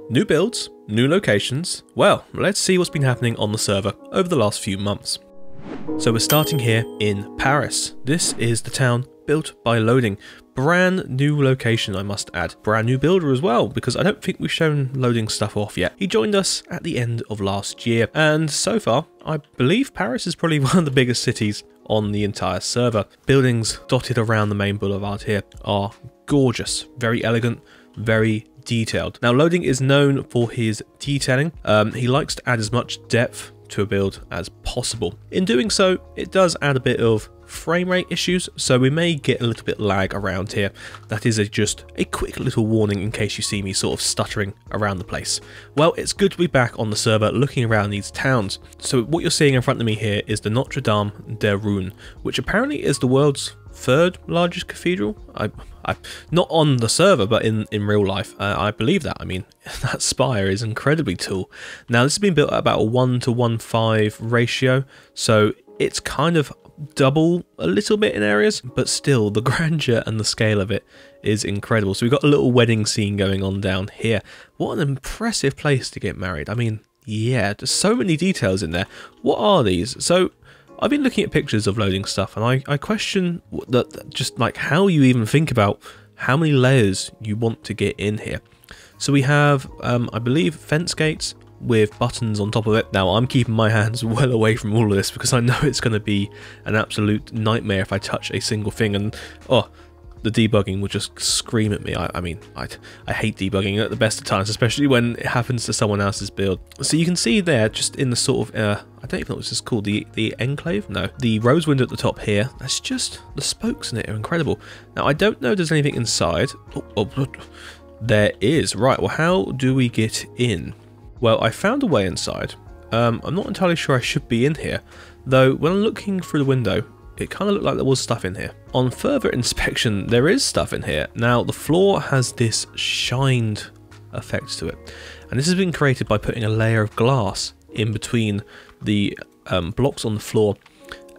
New builds, new locations. Well, let's see what's been happening on the server over the last few months. So we're starting here in Paris. This is the town built by Loading. Brand new location, I must add. Brand new builder as well, because I don't think we've shown Loading stuff off yet. He joined us at the end of last year, and so far, I believe Paris is probably one of the biggest cities on the entire server. Buildings dotted around the main boulevard here are gorgeous, very elegant, very detailed. Now, Loading is known for his detailing. He likes to add as much depth to a build as possible. In doing so, it does add a bit of frame rate issues, so we may get a little bit lag around here. That is just a quick little warning in case you see me sort of stuttering around the place. Well, it's good to be back on the server looking around these towns. So what you're seeing in front of me here is the Notre Dame de Rouen, which apparently is the world's third largest cathedral. Not on the server, but in real life, I believe that. I mean, that spire is incredibly tall. Now, this has been built at about a 1:1.5 ratio, so it's kind of double a little bit in areas, but still the grandeur and the scale of it is incredible. So we've got a little wedding scene going on down here. What an impressive place to get married. I mean, yeah, there's so many details in there. What are these? So I've been looking at pictures of Loading stuff, and I question that, just like how you even think about how many layers you want to get in here. So we have, I believe, fence gates with buttons on top of it. Now, I'm keeping my hands well away from all of this because I know it's going to be an absolute nightmare if I touch a single thing, and oh, the debugging will just scream at me. I mean, I hate debugging at the best of times, especially when it happens to someone else's build. So you can see there, just in the sort of, I don't even know what this is called, the enclave? No, the rose window at the top here, that's just, the spokes in it are incredible. Now, I don't know if there's anything inside. Oh, there is. Right, well, how do we get in? Well, I found a way inside. I'm not entirely sure I should be in here, though when I'm looking through the window, it kind of looked like there was stuff in here. On further inspection, there is stuff in here. Now, the floor has this shined effect to it, and this has been created by putting a layer of glass in between the blocks on the floor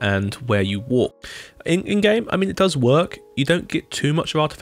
and where you walk. In game, I mean, it does work. You don't get too much of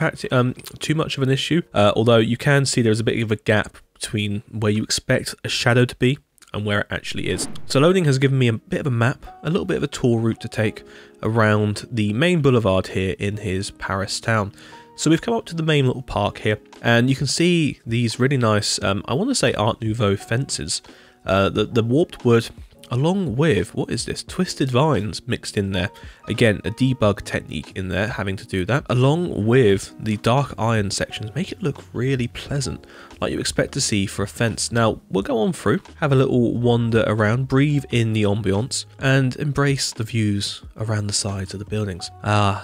too much of an issue, although you can see there's a bit of a gap between where you expect a shadow to be and where it actually is. So Loading has given me a bit of a map, a little bit of a tour route to take around the main boulevard here in his Paris town. So we've come up to the main little park here, and you can see these really nice, I want to say Art Nouveau fences. The warped wood, along with, what is this, twisted vines mixed in there. Again, a debug technique in there having to do that, along with the dark iron sections, make it look really pleasant, like you expect to see for a fence. Now, we'll go on through, have a little wander around, breathe in the ambience, and embrace the views around the sides of the buildings.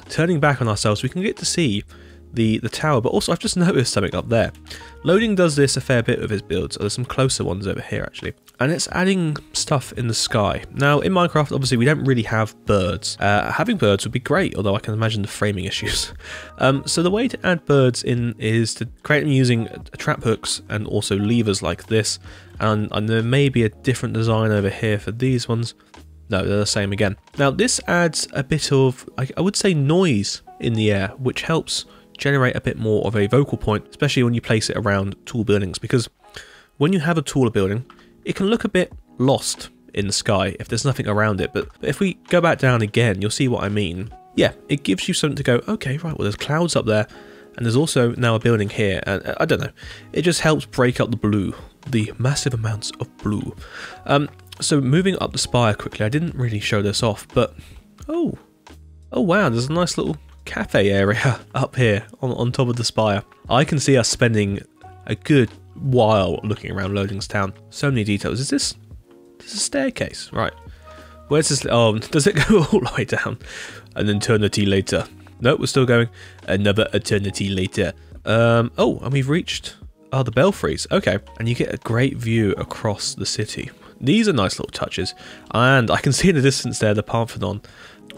Turning back on ourselves, we can get to see the tower, but also I've just noticed something up there. Loading does this a fair bit of his builds. There's some closer ones over here actually, and it's adding stuff in the sky. Now, in Minecraft, obviously we don't really have birds. Having birds would be great, although I can imagine the framing issues. So the way to add birds in is to create them using trap hooks and also levers like this, and there may be a different design over here for these ones. No, they're the same again. Now, this adds a bit of, I would say, noise in the air, which helps generate a bit more of a vocal point, especially when you place it around tall buildings, because when you have a taller building, it can look a bit lost in the sky if there's nothing around it. But if we go back down again, you'll see what I mean. Yeah, it gives you something to go, okay, right, well, there's clouds up there, and there's also now a building here, and I don't know, it just helps break up the blue, the massive amounts of blue. So moving up the spire quickly, I didn't really show this off, but oh wow, there's a nice little cafe area up here on top of the spire. I can see us spending a good while looking around Loading's town. So many details. Is this a staircase? Right. Where's this? Oh, does it go all the way down? An eternity later. No, we're still going. Another eternity later. Oh, and we've reached the belfries. Okay. And you get a great view across the city. These are nice little touches. And I can see in the distance there the Parthenon.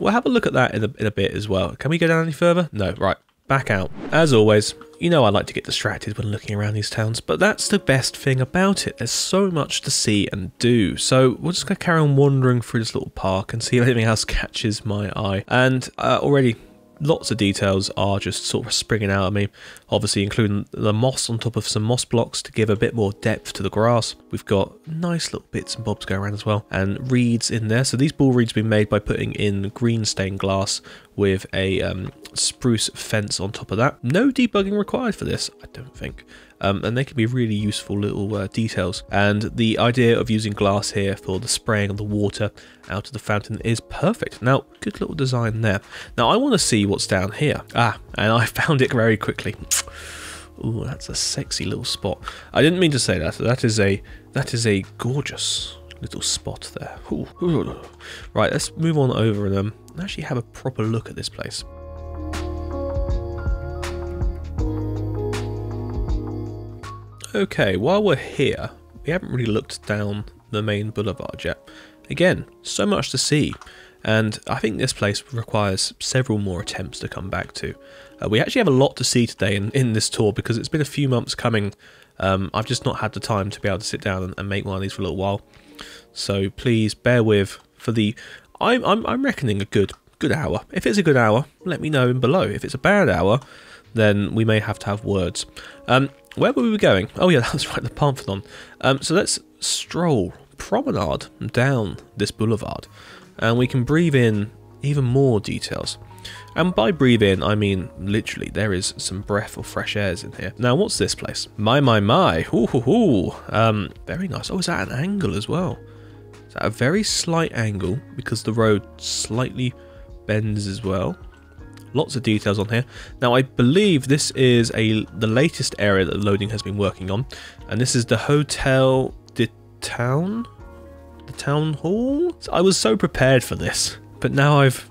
We'll have a look at that in a bit as well. Can we go down any further? No, right, back out. As always, you know I like to get distracted when looking around these towns, but that's the best thing about it. There's so much to see and do. So we're just going to carry on wandering through this little park and see if anything else catches my eye. And already lots of details are just sort of springing out at me, obviously including the moss on top of some moss blocks to give a bit more depth to the grass. We've got nice little bits and bobs going around as well, and reeds in there. So these ball reeds have been made by putting in green stained glass with a spruce fence on top of that. No debugging required for this, I don't think. And they can be really useful little details. And the idea of using glass here for the spraying of the water out of the fountain is perfect. Now, good little design there. Now, I want to see what's down here. And I found it very quickly. Ooh, that's a sexy little spot. I didn't mean to say that. That is a gorgeous little spot there. Ooh. Right, let's move on over and actually have a proper look at this place. Okay, while we're here, we haven't really looked down the main boulevard yet. Again, so much to see, and I think this place requires several more attempts to come back to. We actually have a lot to see today in this tour because it's been a few months coming. I've just not had the time to be able to sit down and make one of these for a little while. So please bear with for the... I'm reckoning a good hour. If it's a good hour, let me know in below. If it's a bad hour, then we may have to have words. Where were we going? Oh yeah, that's right, the Parthenon. So let's promenade down this boulevard, and we can breathe in even more details. And by breathe in, I mean literally, there is some breath of fresh airs in here. Now, what's this place? My. Ooh. Very nice. Oh, is that an angle as well? Is that a very slight angle because the road slightly bends as well? Lots of details on here. Now, I believe this is the latest area that loading has been working on, and this is the Hotel de Town, the town hall. I was so prepared for this, but now I've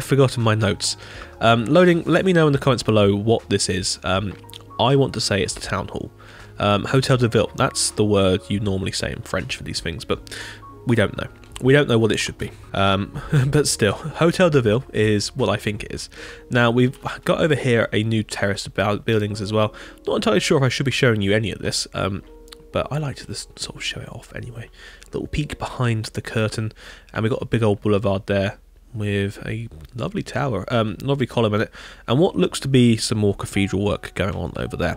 forgotten my notes. Loading, let me know in the comments below what this is. I want to say it's the town hall. Hotel de Ville. That's the word you normally say in French for these things, but we don't know. We don't know what it should be, but still, Hotel de Ville is what I think it is. Now, we've got over here a new terrace about buildings as well. Not entirely sure if I should be showing you any of this, but I like to just sort of show it off anyway. Little peek behind the curtain, and we've got a big old boulevard there with a lovely tower, lovely column in it, and what looks to be some more cathedral work going on over there.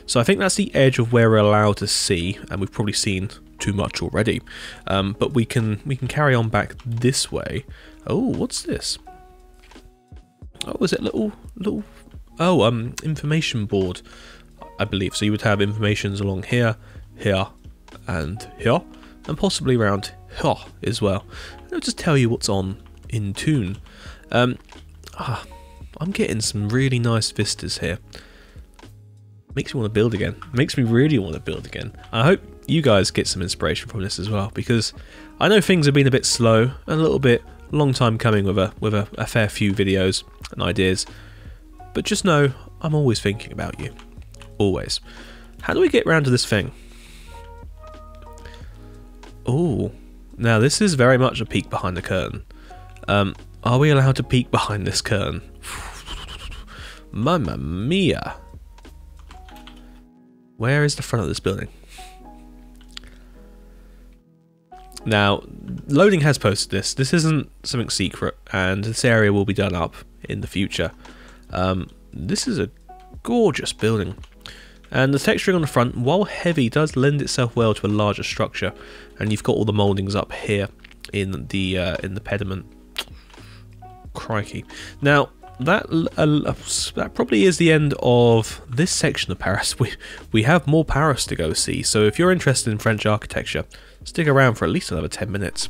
So I think that's the edge of where we're allowed to see, and we've probably seen too much already, but we can carry on back this way. Oh, what's this? Oh, is it little information board, I believe. So you would have informations along here, and possibly around here as well. It'll just tell you what's on in tune. I'm getting some really nice vistas here. Makes me want to build again. Makes me really want to build again. I hope you guys get some inspiration from this as well, because I know things have been a bit slow, a little bit long time coming with a fair few videos and ideas, but just know I'm always thinking about you. Always. How do we get round to this thing? Oh, now this is very much a peek behind the curtain. Are we allowed to peek behind this curtain? Mamma mia. Where is the front of this building? Now, loading has posted this. This isn't something secret, and this area will be done up in the future. This is a gorgeous building, and the texturing on the front, while heavy, does lend itself well to a larger structure. And you've got all the mouldings up here in the pediment. Crikey! Now, that probably is the end of this section of Paris. We have more Paris to go see, so if you're interested in French architecture, stick around for at least another 10 minutes.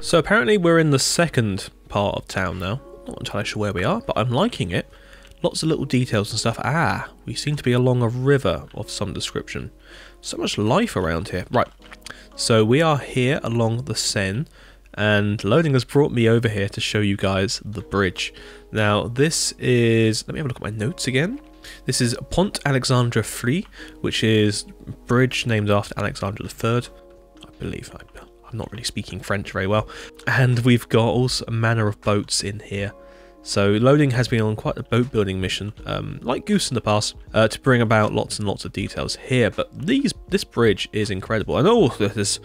So apparently we're in the second part of town now. Not entirely sure where we are, but I'm liking it. Lots of little details and stuff. We seem to be along a river of some description. So much life around here. Right, so we are here along the Seine, and loading has brought me over here to show you guys the bridge. Now this is, let me have a look at my notes again. This is Pont Alexandre Free, which is a bridge named after Alexander III, I believe. I'm not really speaking French very well. And we've got also a manner of boats in here. So loading has been on quite a boat building mission, like Goose in the past, to bring about lots and lots of details here. But this bridge is incredible. And oh, there's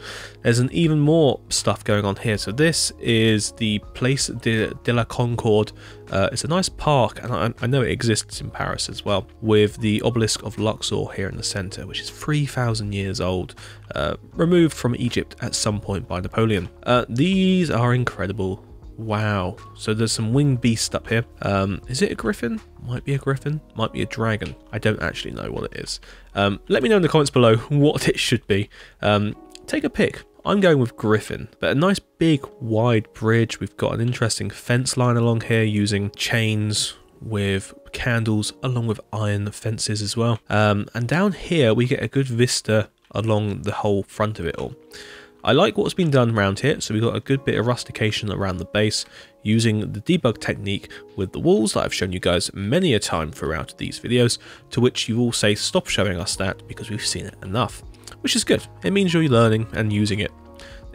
an even more stuff going on here. So this is the Place de la Concorde. It's a nice park, and I know it exists in Paris as well, with the obelisk of Luxor here in the centre, which is 3,000 years old, removed from Egypt at some point by Napoleon. These are incredible. Wow. So there's some winged beast up here. Is it a griffin? Might be a griffin. Might be a dragon. I don't actually know what it is. Let me know in the comments below what it should be. Take a pick. I'm going with griffin, but a nice big wide bridge. We've got an interesting fence line along here using chains with candles along with iron fences as well. And down here we get a good vista along the whole front of it all. I like what's been done around here, so we've got a good bit of rustication around the base using the debug technique with the walls that I've shown you guys many a time throughout these videos, to which you all say stop showing us that because we've seen it enough, which is good. It means you're learning and using it.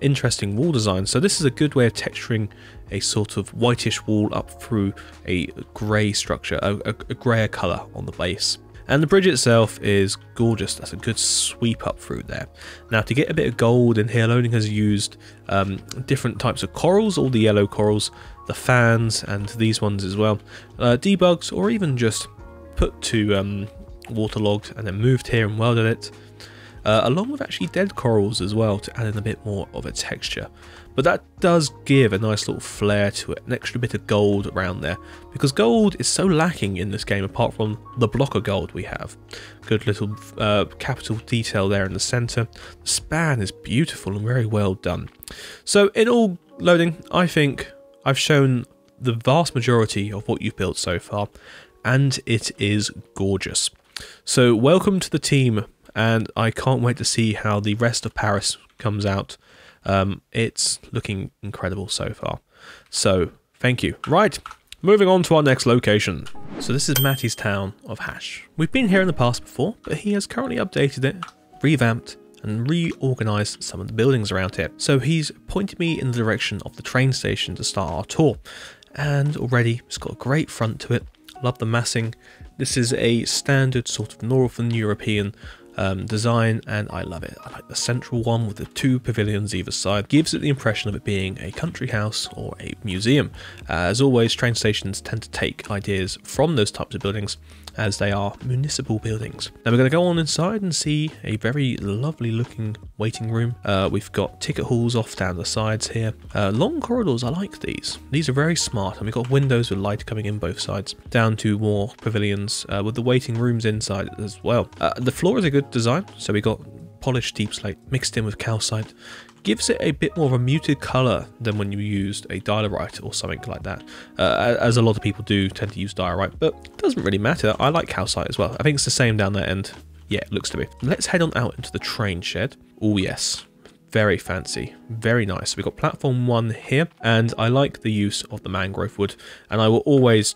Interesting wall design. So this is a good way of texturing a sort of whitish wall up through a grey structure, a greyer colour on the base. And the bridge itself is gorgeous. That's a good sweep up through there. Now to get a bit of gold in here, loading has used different types of corals, all the yellow corals, the fans, and these ones as well. Debugs, or even just put to waterlogged and then moved here and welded it. Along with actually dead corals as well to add in a bit more of a texture. But that does give a nice little flair to it, an extra bit of gold around there, because gold is so lacking in this game apart from the block of gold we have. Good little capital detail there in the centre. The span is beautiful and very well done. So in all, loading, I think I've shown the vast majority of what you've built so far, and it is gorgeous. So welcome to the team, and I can't wait to see how the rest of Paris comes out. It's looking incredible so far. So thank you. Right, moving on to our next location. So this is Matty's town of Haacht. We've been here in the past before, but he has currently updated it, revamped, and reorganised some of the buildings around here. So he's pointed me in the direction of the train station to start our tour, and already it's got a great front to it. Love the massing. This is a standard sort of Northern European design, and I love it. I like the central one with the two pavilions either side. Gives it the impression of it being a country house or a museum. As always, train stations tend to take ideas from those types of buildings, as they are municipal buildings. Now we're going to go on inside and see a very lovely looking waiting room. We've got ticket halls off down the sides here. Long corridors, I like these. These are very smart, and we've got windows with light coming in both sides. Down to more pavilions with the waiting rooms inside as well. The floor is a good design, so we got polished deep slate mixed in with calcite. Gives it a bit more of a muted colour than when you used a diorite or something like that, as a lot of people do tend to use diorite, but it doesn't really matter. I like calcite as well. I think it's the same down that end. Yeah, it looks to be. Let's head on out into the train shed. Oh yes, very fancy, very nice. We've got platform 1 here, and I like the use of the mangrove wood, and I will always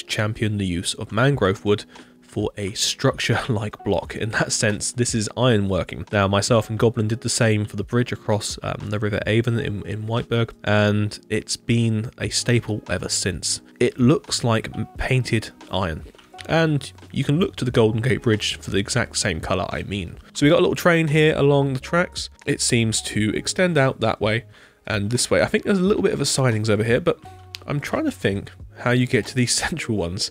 champion the use of mangrove wood for a structure-like block. In that sense, this is ironworking. Now, myself and Goblin did the same for the bridge across the River Avon in Whiteburg, and it's been a staple ever since. It looks like painted iron, and you can look to the Golden Gate Bridge for the exact same colour I mean. So we got a little train here along the tracks. It seems to extend out that way and this way. I think there's a little bit of a sidings over here, but I'm trying to think how you get to these central ones.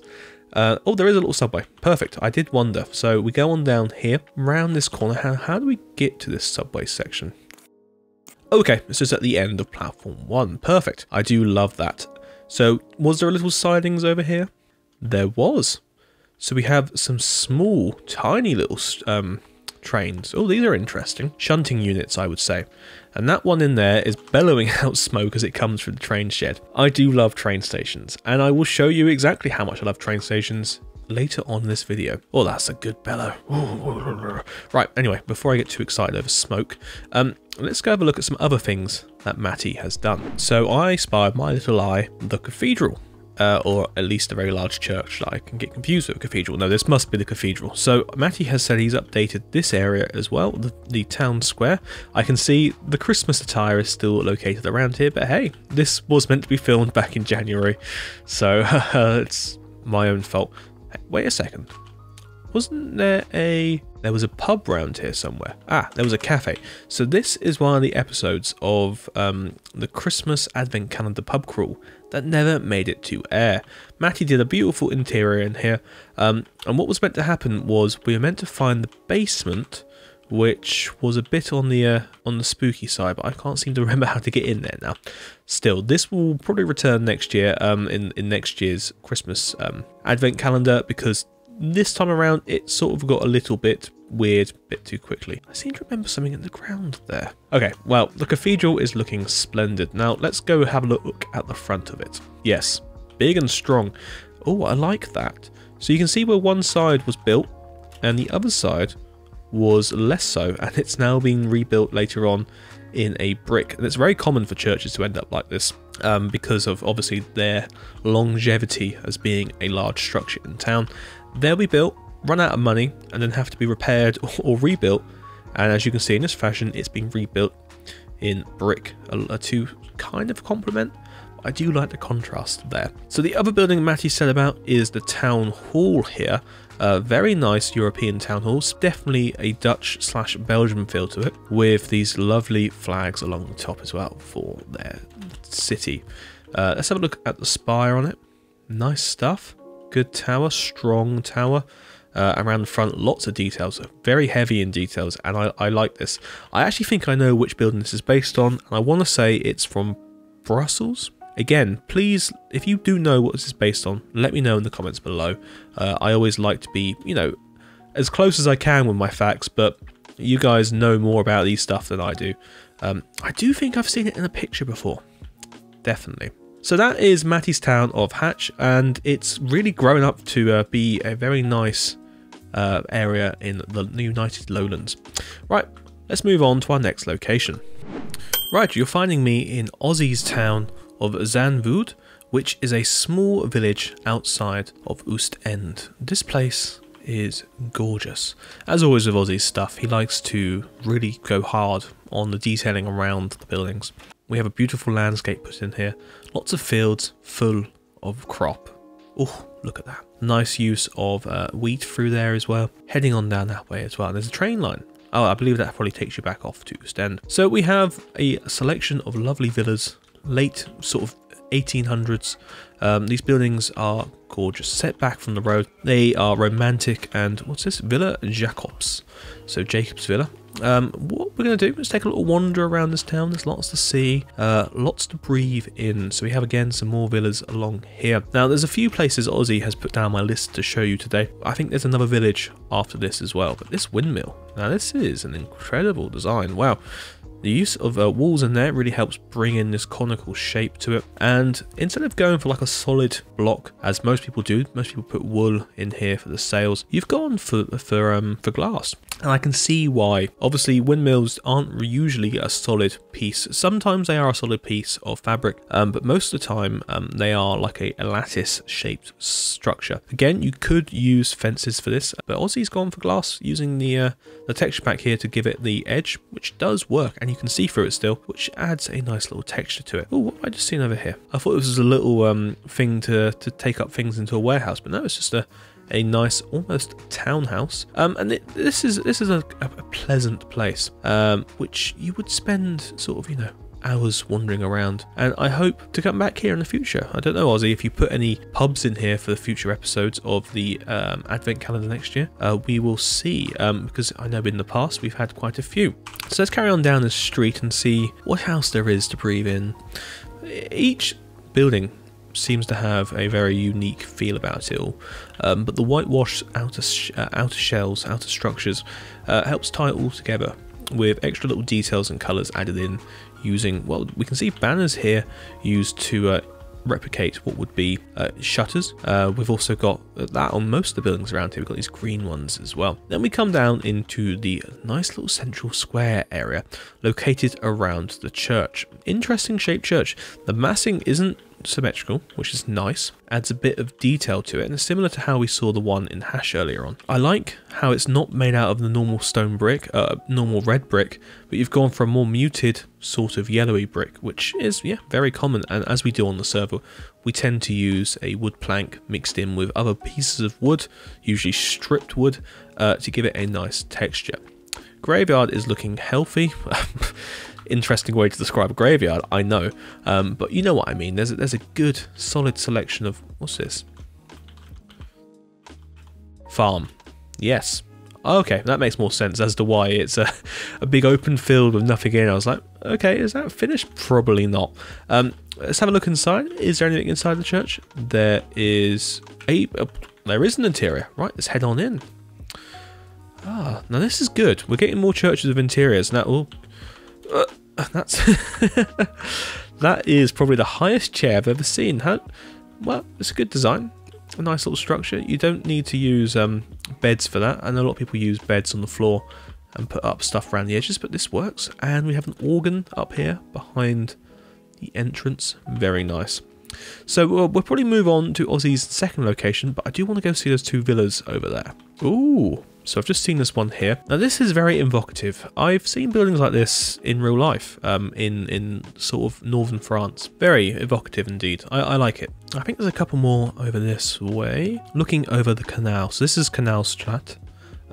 Oh, there is a little subway. Perfect. I did wonder. So we go on down here, around this corner. How do we get to this subway section? Okay, this is at the end of platform 1. Perfect. I do love that. So was there a little sidings over here? There was. So we have some small, tiny little trains. Oh, these are interesting. Shunting units, I would say. And that one in there is bellowing out smoke as it comes through the train shed. I do love train stations, and I will show you exactly how much I love train stations later on in this video. Oh, that's a good bellow. Right, anyway, before I get too excited over smoke, let's go have a look at some other things that Matty has done. So I spied my little eye the cathedral. or at least a very large church that I can get confused with a cathedral. No, this must be the cathedral. So Matty has said he's updated this area as well, the town square. I can see the Christmas attire is still located around here, but hey, this was meant to be filmed back in January, so it's my own fault. Hey, wait a second. Wasn't there there was a pub round here somewhere? Ah, there was a cafe. So this is one of the episodes of the Christmas Advent Calendar pub crawl that never made it to air. Matty did a beautiful interior in here, and what was meant to happen was we were meant to find the basement, which was a bit on the spooky side, but I can't seem to remember how to get in there now. Still, this will probably return next year, in next year's Christmas Advent Calendar, because this time around, it sort of got a little bit weird, a bit too quickly. I seem to remember something in the ground there. Okay, well, the cathedral is looking splendid. Now, let's go have a look at the front of it. Yes, big and strong. Oh, I like that. So you can see where one side was built, and the other side was less so, and it's now being rebuilt later on in a brick. And it's very common for churches to end up like this, because of obviously their longevity as being a large structure in town. They'll be built, run out of money, and then have to be repaired or rebuilt. And as you can see in this fashion, it's being rebuilt in brick to kind of complement. I do like the contrast there. So the other building Matty said about is the town hall here. Very nice European town halls, definitely a Dutch/Belgian feel to it, with these lovely flags along the top as well for their city. Let's have a look at the spire on it. Nice stuff. Good tower, strong tower. Around the front, lots of details, very heavy in details, and I like this. I actually think I know which building this is based on, and I want to say it's from Brussels. Again, please, if you do know what this is based on, let me know in the comments below. I always like to be, you know, as close as I can with my facts, but you guys know more about these stuff than I do. I do think I've seen it in a picture before, definitely. So that is Matty's town of Haacht, and it's really grown up to be a very nice area in the United Lowlands. Right, let's move on to our next location. Right, you're finding me in Aussie's town of Zandvoorde, which is a small village outside of Oostend. This place is gorgeous. As always with Aussie's stuff, he likes to really go hard on the detailing around the buildings. We have a beautiful landscape put in here, lots of fields full of crop. Oh, look at that. Nice use of wheat through there as well. Heading on down that way as well. And there's a train line. Oh, I believe that probably takes you back off to Oostend. So we have a selection of lovely villas, late sort of 1800s. These buildings are gorgeous, set back from the road. They are romantic, and what's this? Villa Jacobs. So Jacob's Villa. What we're going to do is take a little wander around this town. There's lots to see, lots to breathe in. So we have again some more villas along here. Now there's a few places Aussie has put down my list to show you today. I think there's another village after this as well, but this windmill, now this is an incredible design. Wow. The use of walls in there really helps bring in this conical shape to it. And instead of going for like a solid block, as most people do, most people put wool in here for the sails, you've gone for glass. And I can see why. Obviously, windmills aren't usually a solid piece. Sometimes they are a solid piece of fabric, but most of the time they are like a lattice-shaped structure. Again, you could use fences for this, but Aussie's gone for glass, using the texture pack here to give it the edge, which does work, and you can see through it still, which adds a nice little texture to it. Oh, what have I just seen over here? I thought this was a little thing to take up things into a warehouse, but no, it's just a nice almost townhouse, and this is a pleasant place, which you would spend sort of, you know, hours wandering around, and I hope to come back here in the future. I don't know, Aussie, if you put any pubs in here for the future episodes of the Advent Calendar next year. We will see, because I know in the past we've had quite a few. So let's carry on down the street and see what house there is to breathe in. Each building seems to have a very unique feel about it all, but the whitewashed outer shells, outer structures, helps tie it all together with extra little details and colours added in using, well, we can see banners here used to replicate what would be shutters. We've also got that on most of the buildings around here. We've got these green ones as well. Then we come down into the nice little central square area located around the church. Interesting shaped church. The massing isn't symmetrical, which is nice. Adds a bit of detail to it, and it's similar to how we saw the one in Haacht earlier on. I like how it's not made out of the normal stone brick, normal red brick, but you've gone for a more muted sort of yellowy brick, which is, yeah, very common. And as we do on the server, we tend to use a wood plank mixed in with other pieces of wood, usually stripped wood, to give it a nice texture. Graveyard is looking healthy. Interesting way to describe a graveyard, I know, but you know what I mean. There's a good solid selection of, what's this? Farm. Yes. Okay, that makes more sense as to why it's a big open field with nothing in. I was like, okay, is that finished? Probably not. Let's have a look inside. Is there anything inside the church? There is an interior. Right, let's head on in. Ah, now this is good. We're getting more churches with interiors. Now, that's that is probably the highest chair I've ever seen. Well, it's a good design. A nice little structure. You don't need to use beds for that. I know a lot of people use beds on the floor and put up stuff around the edges, but this works. And we have an organ up here behind the entrance. Very nice. So we'll probably move on to Aussie's second location, but I do want to go see those two villas over there. Ooh. So I've just seen this one here. Now this is very evocative. I've seen buildings like this in real life, in sort of northern France. Very evocative indeed. I like it. I think there's a couple more over this way. Looking over the canal. So this is Canal Strat,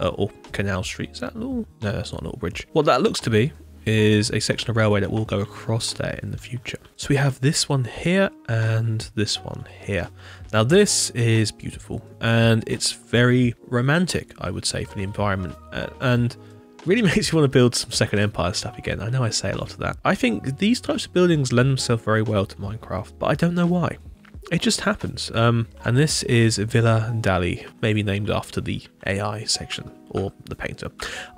or Canal Street. Is that a little? No, that's not a little bridge. What that looks to be is a section of railway that will go across there in the future. So we have this one here and this one here. Now this is beautiful and it's very romantic, I would say, for the environment, and really makes you want to build some Second Empire stuff again. I know I say a lot of that. I think these types of buildings lend themselves very well to Minecraft, but I don't know why. It just happens. And this is Villa Dali, maybe named after the AI section or the painter.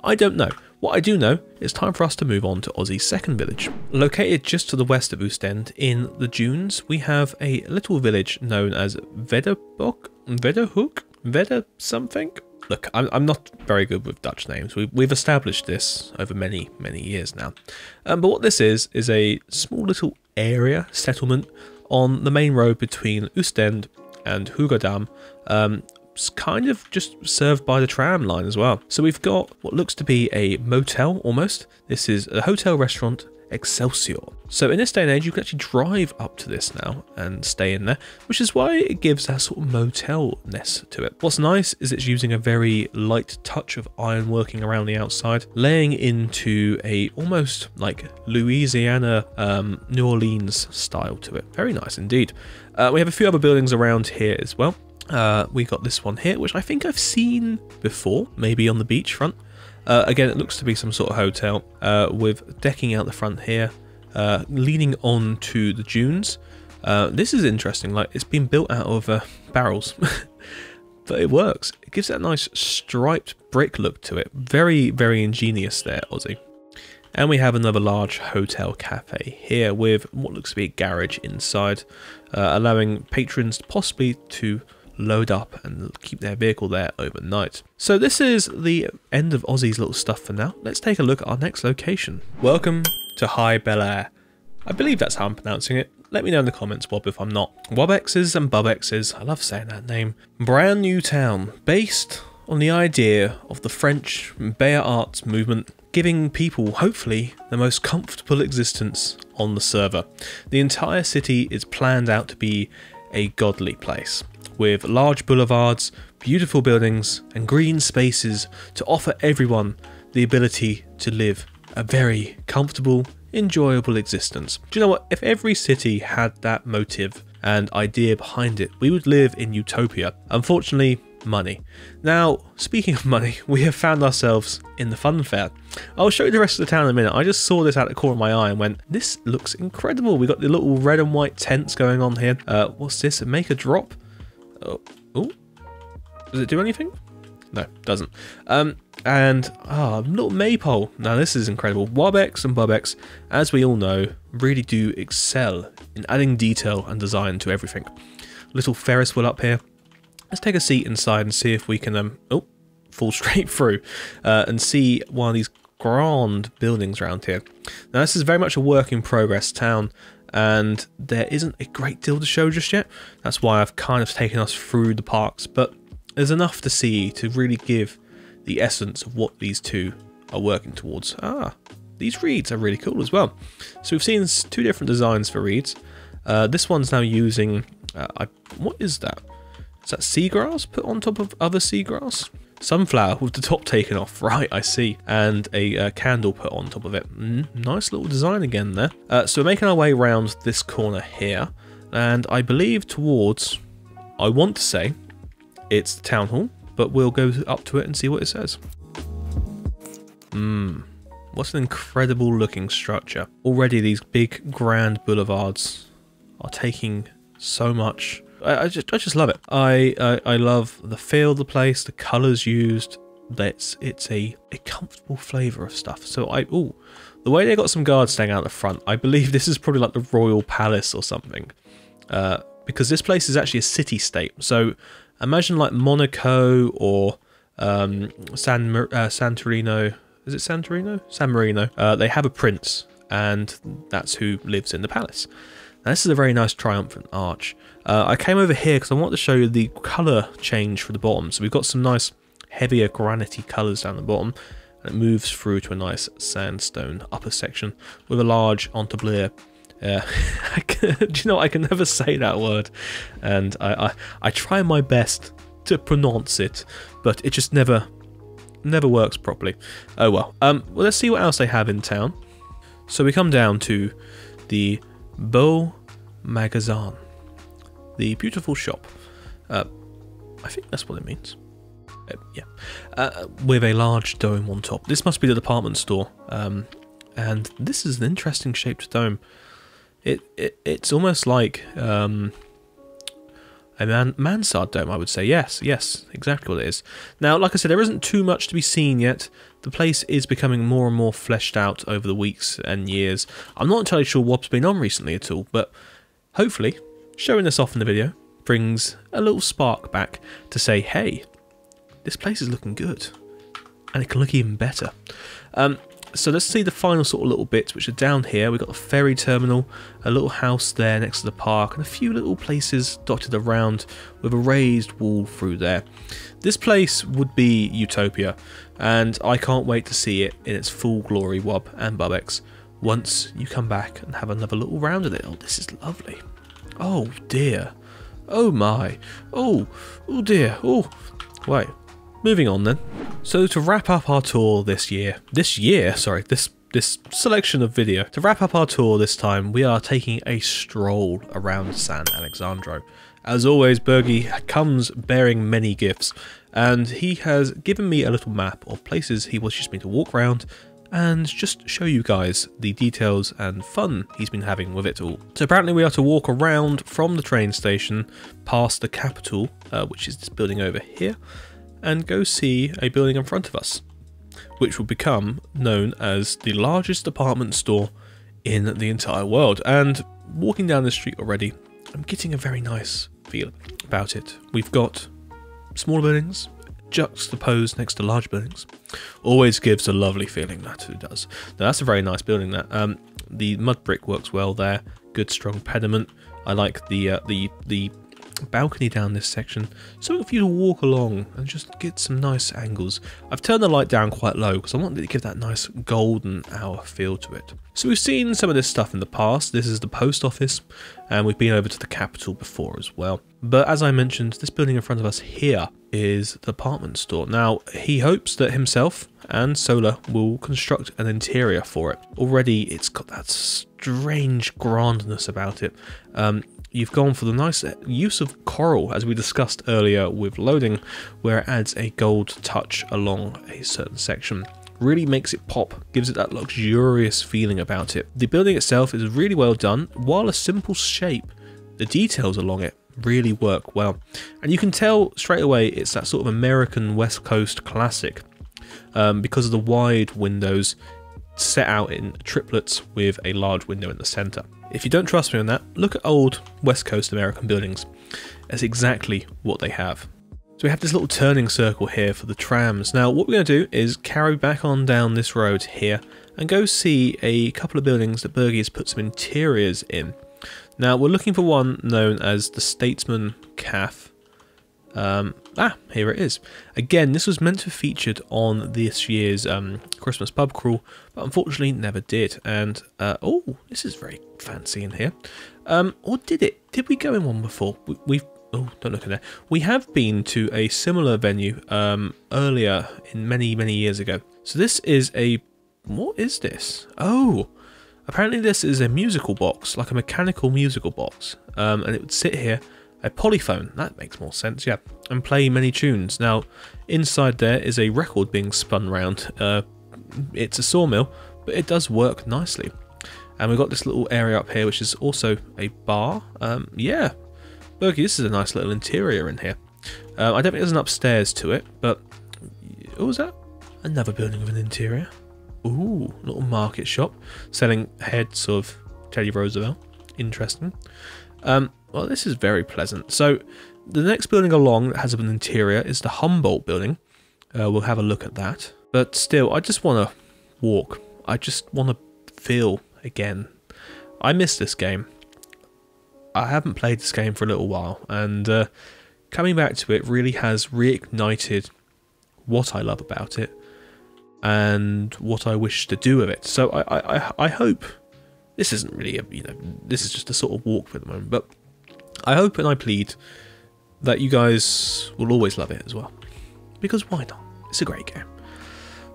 I don't know. What I do know, it's time for us to move on to Aussie's second village. Located just to the west of Ostend in the dunes, we have a little village known as Vederhoek, Veder something. Look, I'm not very good with Dutch names. We've established this over many years now. But what this is a small little area settlement on the main road between Ostend and Hoogerdam. It's kind of just served by the tram line as well. So we've got what looks to be a motel almost. This is a hotel restaurant, Excelsior. So in this day and age, you can actually drive up to this now and stay in there, which is why it gives that sort of motel-ness to it. What's nice is it's using a very light touch of ironworking around the outside, laying into a almost like Louisiana, New Orleans style to it. Very nice indeed. We have a few other buildings around here as well. We got this one here, which I think I've seen before, maybe on the beachfront. Again, it looks to be some sort of hotel with decking out the front here, leaning on to the dunes. This is interesting, like it's been built out of barrels, but it works. It gives that nice striped brick look to it. Very ingenious there, Aussie. And we have another large hotel cafe here with what looks to be a garage inside, allowing patrons possibly to load up and keep their vehicle there overnight. So this is the end of Aussie's little stuff for now. Let's take a look at our next location. Welcome to Hautbeliar. I believe that's how I'm pronouncing it. Let me know in the comments, Wob, if I'm not. Wobexes and Bubexes, I love saying that name. Brand new town, based on the idea of the French Bear Arts movement, giving people, hopefully, the most comfortable existence on the server. The entire city is planned out to be a godly place, with large boulevards, beautiful buildings, and green spaces to offer everyone the ability to live a very comfortable, enjoyable existence. Do you know what? If every city had that motive and idea behind it, we would live in utopia. Unfortunately, money. Now, speaking of money, we have found ourselves in the fun fair. I'll show you the rest of the town in a minute. I just saw this out the corner of my eye and went, this looks incredible. We got the little red and white tents going on here. What's this? Make a drop? Oh, does it do anything? No, it doesn't. Little maypole. Now this is incredible. Wobex and Bubex, as we all know, really do excel in adding detail and design to everything. Little Ferris wheel up here. Let's take a seat inside and see if we can fall straight through and see one of these grand buildings around here. Now this is very much a work in progress town, and there isn't a great deal to show just yet. That's why I've kind of taken us through the parks, but there's enough to see to really give the essence of what these two are working towards. These reeds are really cool as well. So we've seen 2 different designs for reeds. This one's now using, what is that? Is that seagrass put on top of other seagrass? Sunflower with the top taken off, right, I see. And a candle put on top of it. Nice little design again there. So we're making our way around this corner here. And I believe towards, I want to say, it's the town hall. But we'll go up to it and see what it says. What an incredible looking structure. Already these big grand boulevards are taking so much. I just love it. I love the feel of the place, the colours used. It's a comfortable flavour of stuff. So the way they got some guards staying out the front, I believe this is probably like the Royal Palace or something. Because this place is actually a city-state. So imagine like Monaco or San Marino. Is it Santorino? San Marino. They have a prince, and that's who lives in the palace. Now, this is a very nice triumphant arch. I came over here because I want to show you the colour change for the bottom. So we've got some nice heavier granity colours down the bottom, and it moves through to a nice sandstone upper section with a large Hautbeliar. Do you know what? I can never say that word, and I try my best to pronounce it, but it just never works properly. Oh well. Well, let's see what else they have in town. So we come down to the Beau Magasin, the beautiful shop. I think that's what it means. Yeah, with a large dome on top. This must be the department store, and this is an interesting shaped dome. It's almost like a mansard dome, I would say. Yes, exactly what it is. Now, like I said, there isn't too much to be seen yet. The place is becoming more and more fleshed out over the weeks and years. I'm not entirely sure what's been on recently at all, but hopefully showing this off in the video brings a little spark back to say, hey, this place is looking good, and it can look even better. So let's see the final sort of little bits, which are down here. We've got the ferry terminal, a little house there next to the park, and a few little places dotted around with a raised wall through there. This place would be utopia, and I can't wait to see it in its full glory, Wob and Bubex, once you come back and have another little round at it. Oh, this is lovely. Oh dear. Oh my. Oh dear. Oh, wait. Moving on then. So to wrap up our tour this selection of video, to wrap up our tour this time, we are taking a stroll around San Alexandro. As always, Bergie comes bearing many gifts, and he has given me a little map of places he wishes me to walk around and just show you guys the details and fun he's been having with it all. So apparently we are to walk around from the train station past the Capitol, which is this building over here, and go see a building in front of us, which will become known as the largest department store in the entire world. And walking down the street already, I'm getting a very nice feel about it. We've got smaller buildings juxtaposed next to large buildings. Always gives a lovely feeling, that it does. Now that's a very nice building, that. The mud brick works well there, good strong pediment. I like the balcony down this section, something for you to walk along and just get some nice angles. I've turned the light down quite low because I wanted to give that nice golden hour feel to it. So we've seen some of this stuff in the past. This is the post office, and we've been over to the Capitol before as well. But as I mentioned, this building in front of us here is the department store. Now, he hopes that himself and Solar will construct an interior for it. Already it's got that strange grandness about it. You've gone for the nice use of coral, as we discussed earlier with loading, where it adds a gold touch along a certain section. Really makes it pop, gives it that luxurious feeling about it. The building itself is really well done. While a simple shape, the details along it really work well. And you can tell straight away it's that sort of American West Coast classic, because of the wide windows set out in triplets with a large window in the centre. If you don't trust me on that, look at old West Coast American buildings. That's exactly what they have. So we have this little turning circle here for the trams. Now what we're going to do is carry back on down this road here and go see a couple of buildings that Bergie has put some interiors in. Now we're looking for one known as the Statesman Cafe. Here it is. Again, this was meant to be featured on this year's Christmas pub crawl, but unfortunately never did. And oh, this is very fancy in here. Or did it? Did we go in one before? We've oh, don't look at that. We have been to a similar venue earlier in many years ago. So this is a, what is this? Oh, apparently this is a musical box, like a mechanical musical box, and it would sit here. A polyphone, that makes more sense, yeah, and play many tunes. Now, inside there is a record being spun round. It's a sawmill, but it does work nicely. And we've got this little area up here, which is also a bar. Yeah, Bergie, this is a nice little interior in here. I don't think there's an upstairs to it, but what was that? Another building with an interior. Ooh, little market shop selling heads of Teddy Roosevelt. Interesting. Well, this is very pleasant. So the next building along that has an interior is the Humboldt building. We'll have a look at that. But still, I just want to walk. I just want to feel again. I miss this game. I haven't played this game for a little while, and coming back to it really has reignited what I love about it and what I wish to do with it. So I hope, this isn't really a, this is just a sort of walk for the moment, but I hope and I plead that you guys will always love it as well, because why not? It's a great game.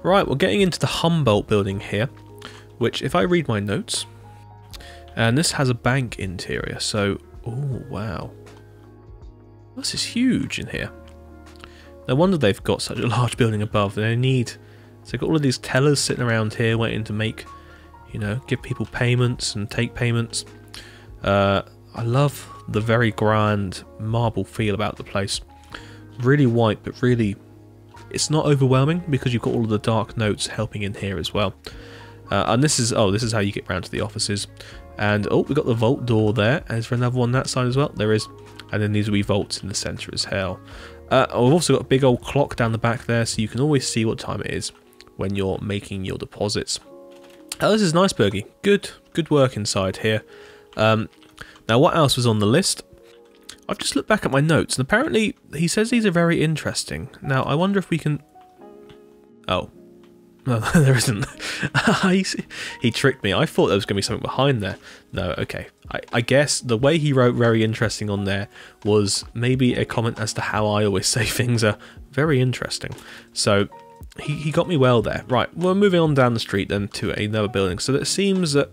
Right, we're getting into the Humboldt building here, which if I read my notes, and this has a bank interior, so, oh wow, this is huge in here. No wonder they've got such a large building above. They need, so they've got all of these tellers sitting around here waiting to make, give people payments and take payments. I love the very grand marble feel about the place. Really white, but really, it's not overwhelming because you've got all of the dark notes helping in here as well. And this is how you get round to the offices. And oh, we've got the vault door there. Is there another one that side as well? There is. And then these will be vaults in the centre as hell. We've also got a big old clock down the back there, so you can always see what time it is when you're making your deposits. Oh, this is nice, Bergie. Good work inside here. Now, what else was on the list? I've just looked back at my notes, and apparently he says these are very interesting. Now, I wonder if we can... Oh. No, there isn't. He tricked me. I thought there was going to be something behind there. No, okay. I guess the way he wrote very interesting on there was maybe a comment as to how I always say things are very interesting. So he got me well there. Right, we're moving on down the street then to another building. So it seems that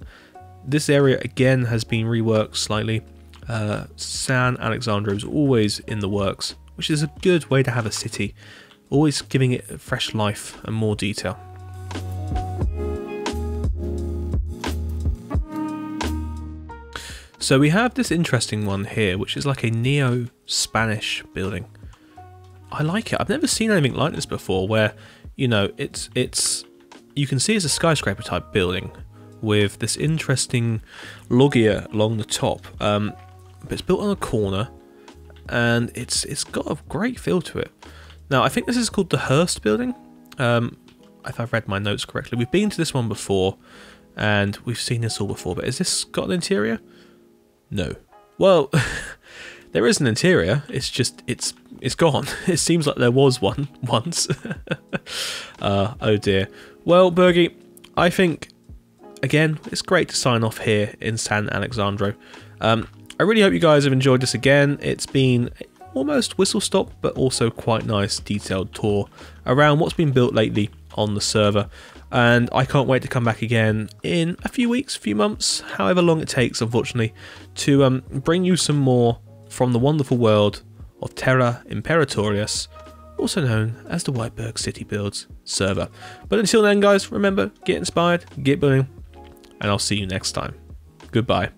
this area again has been reworked slightly. San Alexandro is always in the works, which is a good way to have a city, always giving it a fresh life and more detail. So we have this interesting one here, which is like a neo-Spanish building. I like it. I've never seen anything like this before, where it's you can see it's a skyscraper type building with this interesting loggia along the top, but it's built on a corner, and it's got a great feel to it. Now I think this is called the Haacht building, if I've read my notes correctly. We've been to this one before, and we've seen this all before, but has this got an interior? No. Well, there is an interior, it's just, it's gone. It seems like there was one once. Oh dear. Well, Bergie, I think, again, it's great to sign off here in San Alexandro. I really hope you guys have enjoyed this again. It's been almost whistle-stop, but also quite nice detailed tour around what's been built lately on the server. And I can't wait to come back again in a few weeks, few months, however long it takes, unfortunately, to bring you some more from the wonderful world of Terra Imperatorius, also known as the Whiteburg City Builds server. But until then, guys, remember, get inspired, get building, and I'll see you next time. Goodbye.